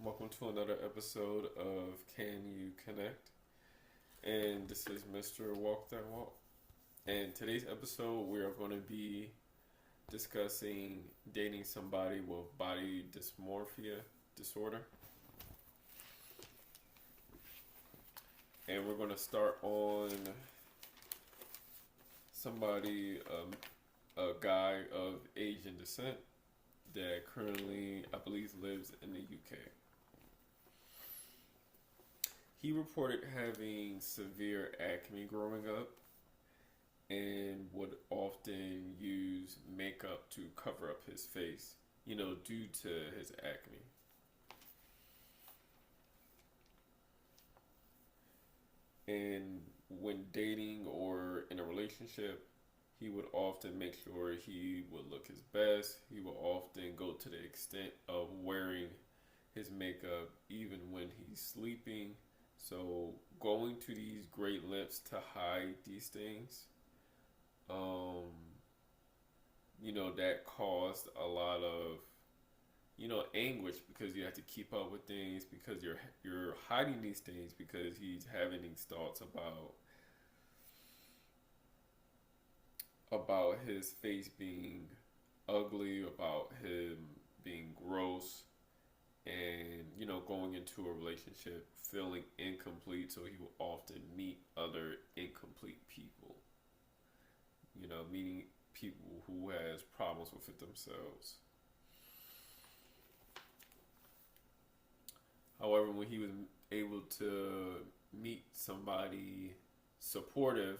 Welcome to another episode of Can You Connect? And this is Mr.WalkThatWalk. And today's episode, we are going to be discussing dating somebody with body dysmorphia disorder. And we're going to start on somebody, a guy of Asian descent that currently, I believe, lives in the UK. He reported having severe acne growing up and would often use makeup to cover up his face, due to his acne. And when dating or in a relationship, he would often make sure he would look his best. He would often go to the extent of wearing his makeup even when he's sleeping. So going to these great lengths to hide these things, that caused a lot of, anguish because you have to keep up with things because you're hiding these things because he's having these thoughts about his face being ugly, about him being gross, and going into a relationship feeling incomplete, so he will often meet other incomplete people, meeting people who has problems with it themselves. However, when he was able to meet somebody supportive,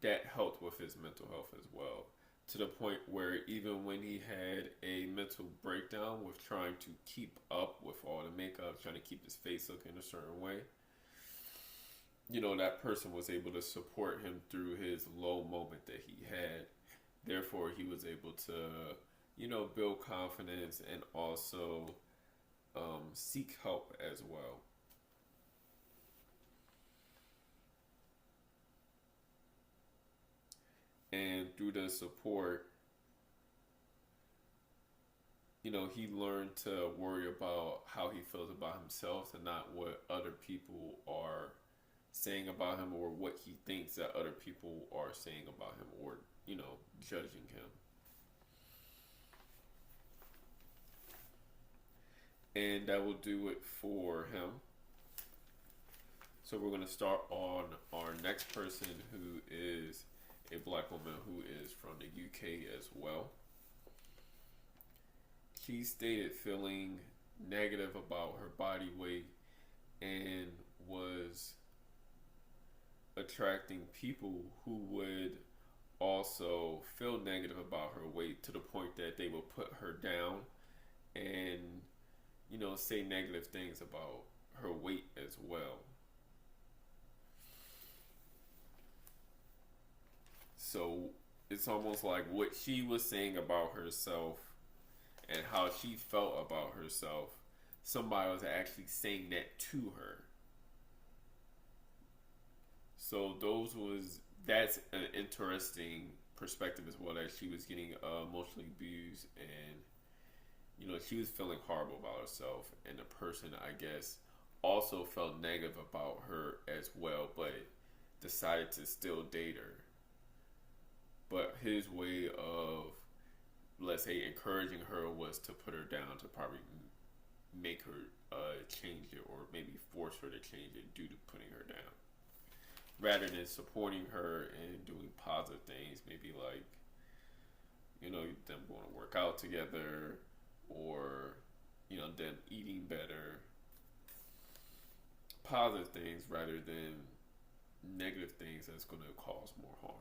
that helped with his mental health as well, to the point where even when he had a mental breakdown with trying to keep up with all the makeup, trying to keep his face looking a certain way, that person was able to support him through his low moment that he had. Therefore, he was able to, build confidence and also seek help as well. And through the support, he learned to worry about how he feels about himself and not what other people are saying about him or what he thinks that other people are saying about him or, judging him. And that will do it for him. So we're going to start on our next person, who is a black woman who is from the UK as well. She stated feeling negative about her body weight and was attracting people who would also feel negative about her weight, to the point that they will put her down and, say negative things about her weight as well. So it's almost like what she was saying about herself and how she felt about herself, somebody was actually saying that to her. So that's an interesting perspective as well, that she was getting emotionally abused, and she was feeling horrible about herself, and the person, I guess, also felt negative about her as well, but decided to still date her. But his way of, let's say, encouraging her was to put her down, to probably make her change it, or maybe force her to change it due to putting her down, rather than supporting her and doing positive things, maybe like, them going to work out together, or, them eating better. Positive things rather than negative things that's going to cause more harm.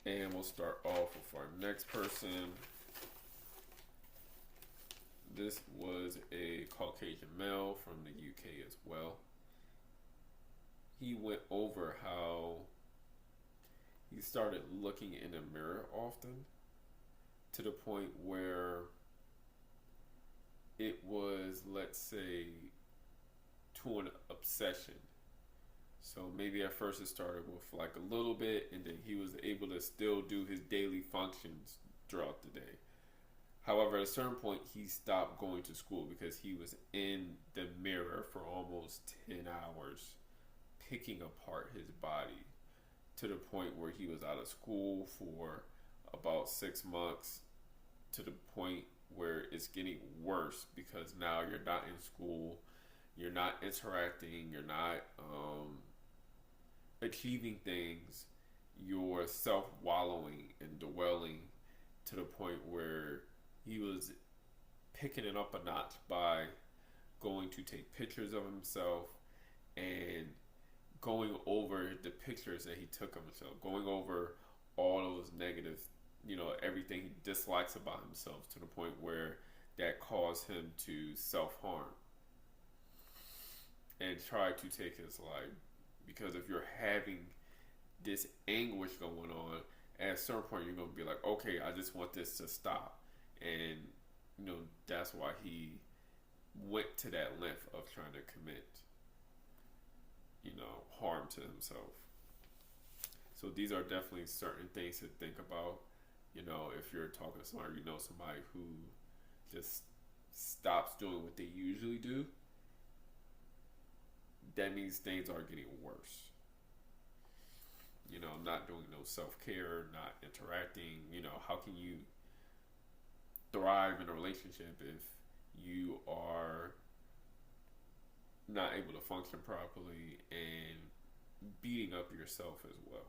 And we'll start off with our next person. This was a Caucasian male from the UK as well. He went over how he started looking in the mirror often, to the point where it was, let's say, to an obsession. So maybe at first it started with like a little bit, and then he was able to still do his daily functions throughout the day. However, at a certain point, he stopped going to school because he was in the mirror for almost 10 hours, picking apart his body to the point where he was out of school for about 6 months, to the point where it's getting worse because now you're not in school, you're not interacting, you're not achieving things, you're self-wallowing and dwelling to the point where he was picking it up a notch by going to take pictures of himself and going over the pictures that he took of himself, going over all those negative, everything he dislikes about himself, to the point where that caused him to self-harm and try to take his life. Because if you're having this anguish going on, at a certain point you're going to be like, okay, I just want this to stop. And, that's why he went to that length of trying to commit, harm to himself. So these are definitely certain things to think about. If you're talking to somebody, somebody who just stops doing what they usually do, that means things are getting worse. Not doing no self-care, not interacting. How can you thrive in a relationship if you are not able to function properly and beating up yourself as well?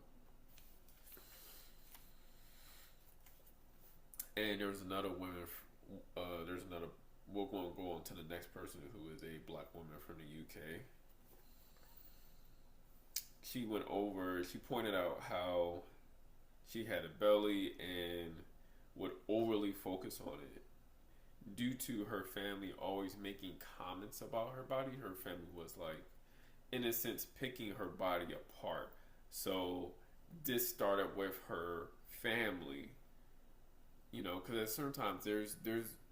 And there's another woman. We're going to go on to the next person, who is a black woman from the UK. She pointed out how she had a belly and would overly focus on it. Due to her family always making comments about her body, her family was like, in a sense, picking her body apart. So this started with her family, because at certain times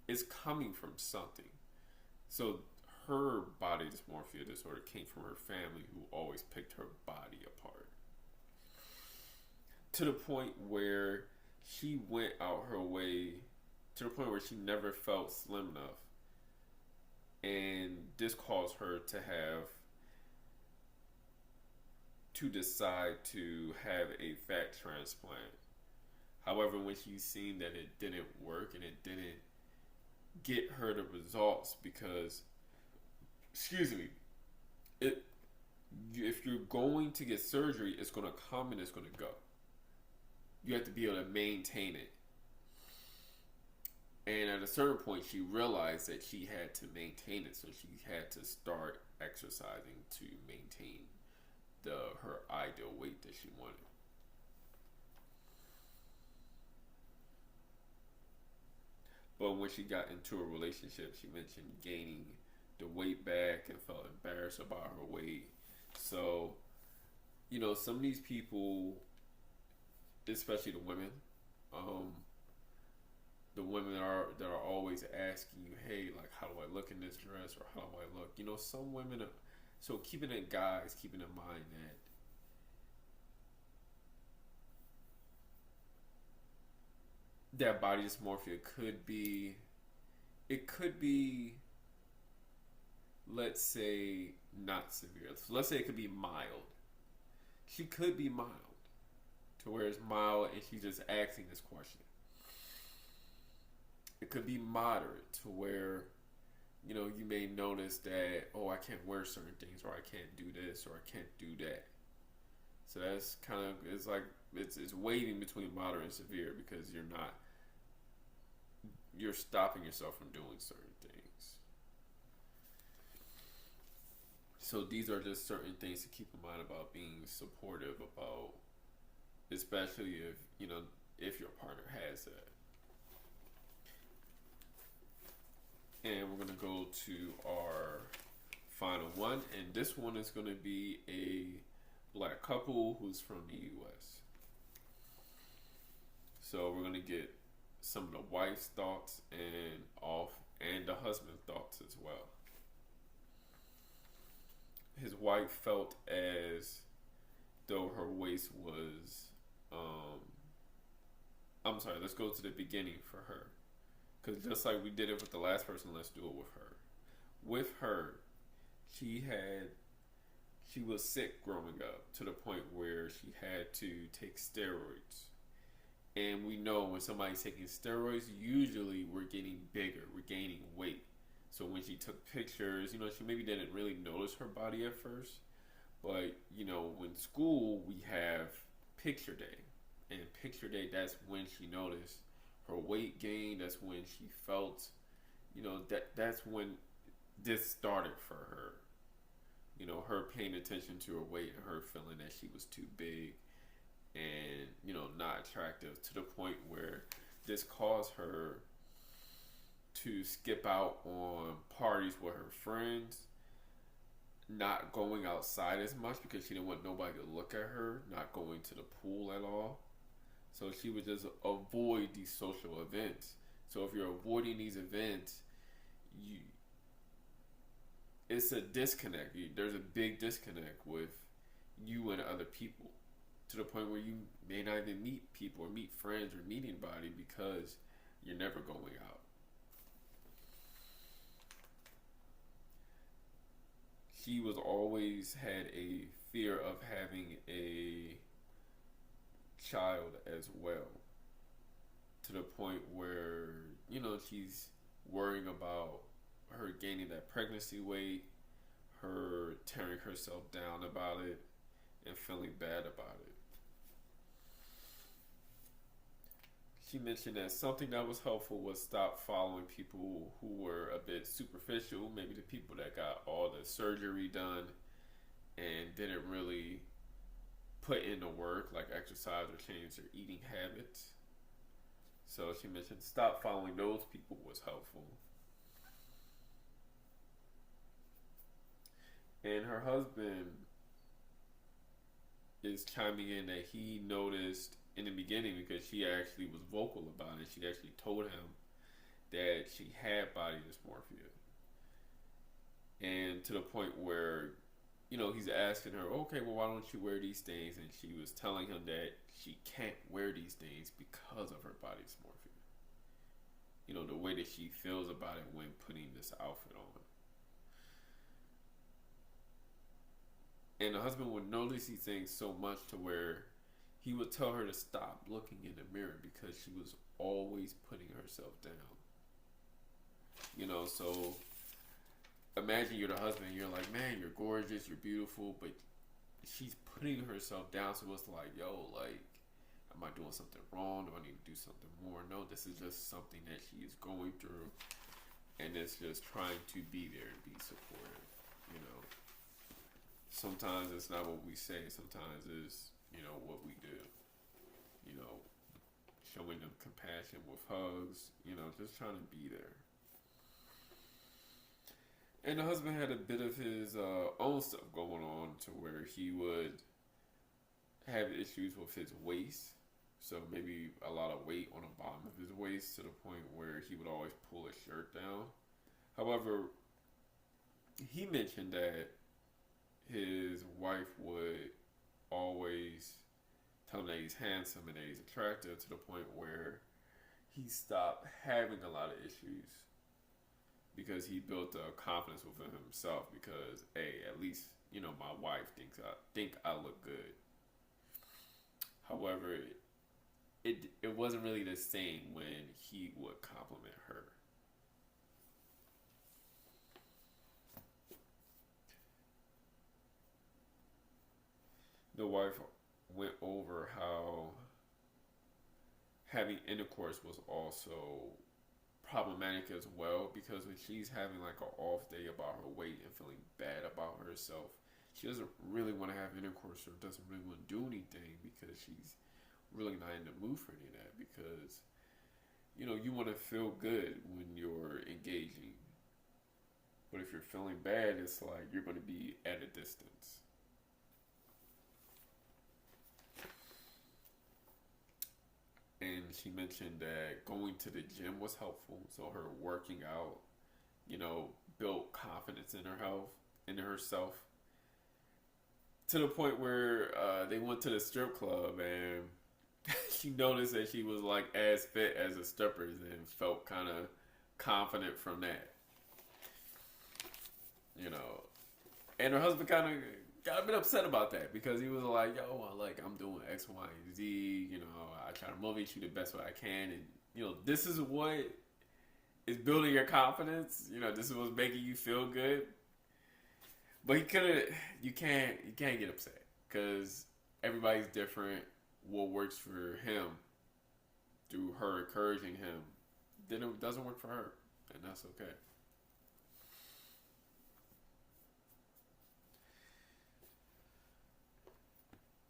it's coming from something. So her body dysmorphia disorder came from her family, who always picked her body apart, to the point where she went out her way, to the point where she never felt slim enough. And this caused her to decide to have a fat transplant. However, when she seen that it didn't work and it didn't get her the results, because, if you're going to get surgery, it's going to come and it's going to go. You have to be able to maintain it. And at a certain point, she realized that she had to maintain it, so she had to start exercising to maintain her ideal weight that she wanted. But when she got into a relationship, she mentioned gaining the weight back and felt embarrassed about her weight. So, some of these people, especially the women, that are always asking you, hey, like, how do I look in this dress, or how do I look? Some women are, so keeping in mind that body dysmorphia could be, let's say, not severe. So let's say it could be mild. She could be mild, to where it's mild and she's just asking this question. It could be moderate, to where, you may notice that, oh, I can't wear certain things, or I can't do this, or I can't do that. So that's kind of, it's like, it's waving between moderate and severe, because you're stopping yourself from doing certain things. So these are just certain things to keep in mind about being supportive about, especially if your partner has that. And we're going to go to our final one. And this one is going to be a black couple who's from the U.S. So we're going to get some of the wife's thoughts and the husband's thoughts as well. his wife felt as though her waist was. I'm sorry. Let's go to the beginning for her, because just like we did it with the last person, let's do it with her. With her, she was sick growing up to the point where she had to take steroids. And we know when somebody's taking steroids, usually we're getting bigger, we're gaining weight. So when she took pictures, she maybe didn't really notice her body at first. But, when school, we have picture day. And picture day, that's when she noticed her weight gain. That's when she felt, that's when this started for her. Her paying attention to her weight and her feeling that she was too big and, not attractive, to the point where this caused her to skip out on parties with her friends, not going outside as much because she didn't want nobody to look at her, not going to the pool at all. So she would just avoid these social events. So if you're avoiding these events, it's a disconnect. There's a big disconnect with you and other people, to the point where you may not even meet people or meet friends or meet anybody because you're never going out. She was always had a fear of having a child as well, to the point where, she's worrying about her gaining that pregnancy weight, her tearing herself down about it, and feeling bad about it. She mentioned that something that was helpful was stop following people who were a bit superficial, maybe the people that got all the surgery done and didn't really put in the work, like exercise or change their eating habits. So she mentioned stop following those people was helpful. And her husband is chiming in that he noticed in the beginning, because she actually was vocal about it. She actually told him that she had body dysmorphia. And to the point where, he's asking her, okay, well, why don't you wear these things? And she was telling him that she can't wear these things because of her body dysmorphia. The way that she feels about it when putting this outfit on. And the husband would notice these things so much to where he would tell her to stop looking in the mirror because she was always putting herself down. So imagine you're the husband, you're like, man, you're gorgeous, you're beautiful, but she's putting herself down. So it's like, yo, like, am I doing something wrong? Do I need to do something more? No, this is just something that she is going through, and it's just trying to be there and be supportive. Sometimes it's not what we say. Sometimes it's, what we do. Showing them compassion with hugs, just trying to be there. And the husband had a bit of his own stuff going on, to where he would have issues with his waist. So maybe a lot of weight on the bottom of his waist, to the point where he would always pull his shirt down. However, he mentioned that his wife would always tell him that he's handsome and that he's attractive, to the point where he stopped having a lot of issues because he built a confidence within himself. Because, hey, at least my wife think I look good. However, it wasn't really the same when he would compliment her. The wife went over how having intercourse was also problematic as well, because when she's having like an off day about her weight and feeling bad about herself, she doesn't really want to have intercourse, or doesn't really want to do anything, because she's really not in the mood for any of that. Because you want to feel good when you're engaging, but if you're feeling bad, it's like you're going to be at a distance. And she mentioned that going to the gym was helpful. So her working out, built confidence in her health, in herself. to the point where they went to the strip club and she noticed that she was like as fit as the strippers and felt kind of confident from that. You know, and her husband kind of got a bit upset about that because he was like, "Yo, I'm doing X, Y, and Z. You know, I try to motivate you the best way I can, and you know, this is what is building your confidence. You know, this is what's making you feel good." But he couldn't. You can't get upset because everybody's different. What works for him through her encouraging him, then it doesn't work for her, and that's okay.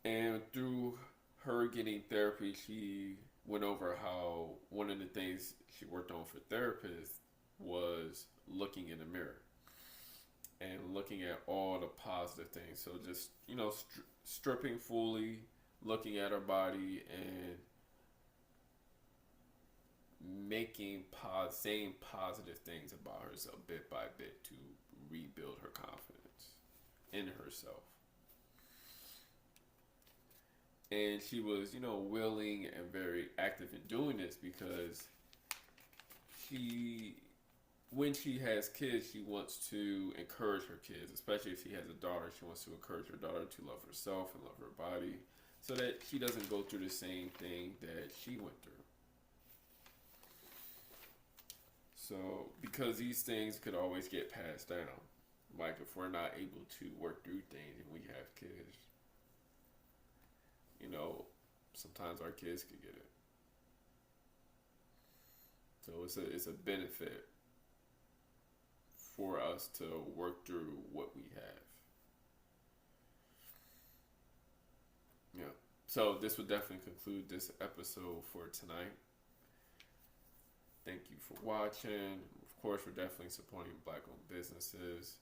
And through her getting therapy, she went over how one of the things she worked on for therapists was looking in the mirror and looking at all the positive things. So just, you know, stripping fully, looking at her body and saying positive things about herself bit by bit to rebuild her confidence in herself. And she was, you know, willing and very active in doing this because when she has kids, she wants to encourage her kids, especially if she has a daughter. She wants to encourage her daughter to love herself and love her body so that she doesn't go through the same thing that she went through. So, because these things could always get passed down. Like if we're not able to work through things and we have kids, you know, sometimes our kids could get it. So it's a benefit for us to work through what we have. Yeah. So this would definitely conclude this episode for tonight. Thank you for watching. Of course, we're definitely supporting Black-owned businesses.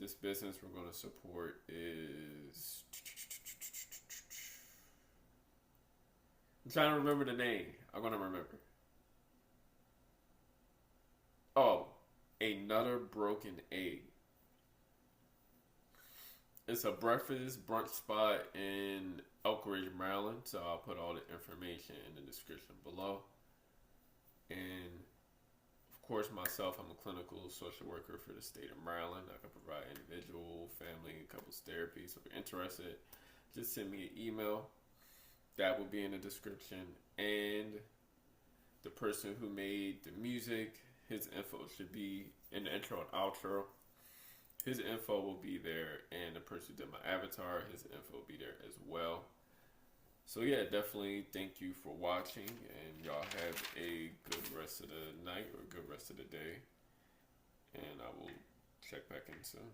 This business we're going to support is... I'm trying to remember the name. I'm going to remember. Oh, Another Broken Egg. It's a breakfast brunch spot in Elkridge, Maryland. So I'll put all the information in the description below. And of course, myself, I'm a clinical social worker for the state of Maryland. I can provide individual, family, and couples therapy. So if you're interested, just send me an email. That will be in the description. And the person who made the music, his info should be in the intro and outro. His info will be there. And the person who did my avatar, his info will be there as well. So yeah, definitely thank you for watching. And y'all have a good rest of the night or good rest of the day. And I will check back in soon.